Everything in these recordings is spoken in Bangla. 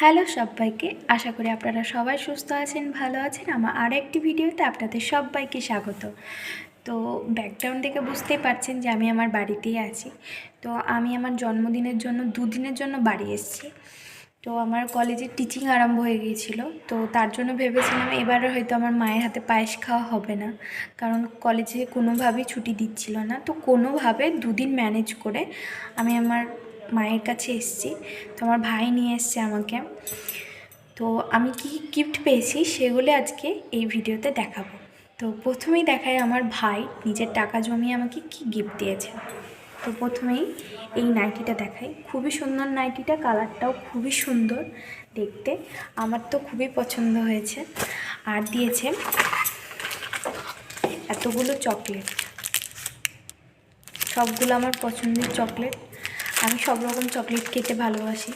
হ্যালো সবাইকে, আশা করি আপনারা সবাই সুস্থ আছেন, ভালো আছেন। আমার আরেকটি ভিডিওতে আপনাদের সবাইকে স্বাগত। তো ব্যাকগ্রাউন্ড থেকে বুঝতেই পারছেন যে আমি আমার বাড়িতেই আছি। তো আমি আমার জন্মদিনের জন্য 2 দিনের জন্য বাড়ি এসেছি। তো আমার কলেজের টিচিং আরম্ভ হয়ে গিয়েছিল, তো তার জন্য ভেবেছিলাম এবারে হয়তো আমার মায়ের হাতে পায়েস খাওয়া হবে না, কারণ কলেজে কোনোভাবেই ছুটি দিচ্ছিল না। তো কোনোভাবে 2 দিন ম্যানেজ করে আমি আমার মায়ের কাছে এসেছি। তো আমার ভাই নিয়ে এসছে আমাকে। তো আমি কি গিফট পেয়েছি সেগুলো আজকে এই ভিডিওতে দেখাবো। তো প্রথমেই দেখায় আমার ভাই নিজের টাকা জমিয়ে আমাকে কি গিফট দিয়েছে। তো প্রথমেই এই নাইটিটা দেখাই, খুবই সুন্দর নাইটিটা, কালারটাও খুবই সুন্দর দেখতে, আমার তো খুবই পছন্দ হয়েছে। আর দিয়েছে এতগুলো চকলেট, সবগুলো আমার পছন্দের চকলেট। আমি সব রকম চকলেট খেতে ভালোবাসি।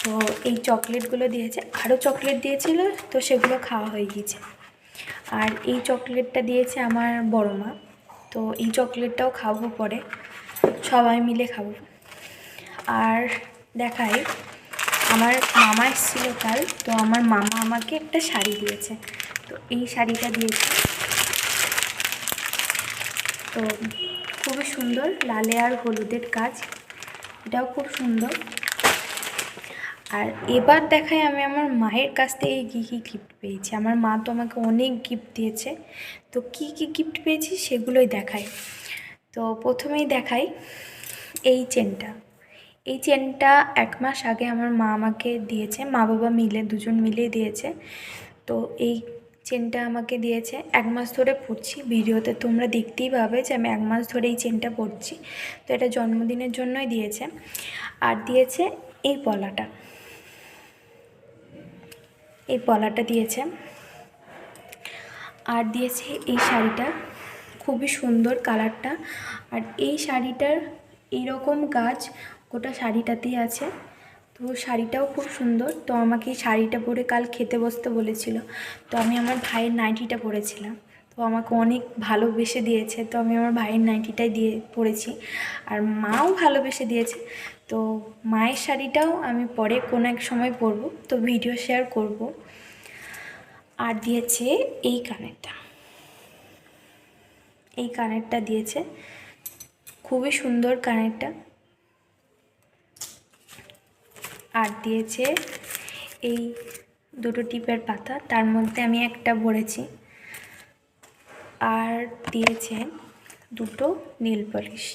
তো এই চকলেটগুলো দিয়েছে, আরও চকলেট দিয়েছিল, তো সেগুলো খাওয়া হয়ে গিয়েছে। আর এই চকলেটটা দিয়েছে আমার বড় মা, তো এই চকলেটটাও খাবো পরে, সবাই মিলে খাবো। আর দেখাই, আমার মামা এসেছিলো কাল, তো আমার মামা আমাকে একটা শাড়ি দিয়েছে। তো এই শাড়িটা দিয়েছে, তো খুবই সুন্দর, লালে আর হলুদের কাজ, এটাও খুব সুন্দর। আর এবার দেখাই আমি আমার মায়ের কাছ থেকে কী কী গিফট পেয়েছি। আমার মা তো আমাকে অনেক গিফট দিয়েছে, তো কী কী গিফট পেয়েছি সেগুলোই দেখাই। তো প্রথমেই দেখাই এই চেনটা। এই চেনটা 1 মাস আগে আমার মা আমাকে দিয়েছে, মা বাবা মিলে, দুজন মিলেই দিয়েছে। তো এই চেনটা আমাকে দিয়েছে, 1 মাস ধরে পরছি। ভিডিওতে তোমরা দেখতেই পাবে যে আমি 1 মাস ধরে এই চেনটা পরছি। তো এটা জন্মদিনের জন্যই দিয়েছে। আর দিয়েছে এই পলাটা, এই পলাটা দিয়েছে। আর দিয়েছে এই শাড়িটা, খুবই সুন্দর কালারটা। আর এই শাড়িটার এইরকম গাছ গোটা শাড়িটাতেই আছে, তো শাড়িটাও খুব সুন্দর। তো আমাকে এই শাড়িটা পরে কাল খেতে বসতে বলেছিল, তো আমি আমার ভাইয়ের নাইটিটা পরেছিলাম, তো আমাকে অনেক ভালোবেসে দিয়েছে। তো আমি আমার ভাইয়ের নাইটিটাই দিয়ে পরেছি, আর মাও ভালোবেসে দিয়েছে। তো মায়ের শাড়িটাও আমি পরে কোনো এক সময় পরবো, তো ভিডিও শেয়ার করব। আর দিয়েছে এই কানেরটা, এই কানেরটা দিয়েছে, খুবই সুন্দর কানেরটা। আর দিয়েছে এই 2টো টিপের পাতা, তার মধ্যে আমি একটা ভরেছি। আর দিয়েছে 2টো নেল পলিশ।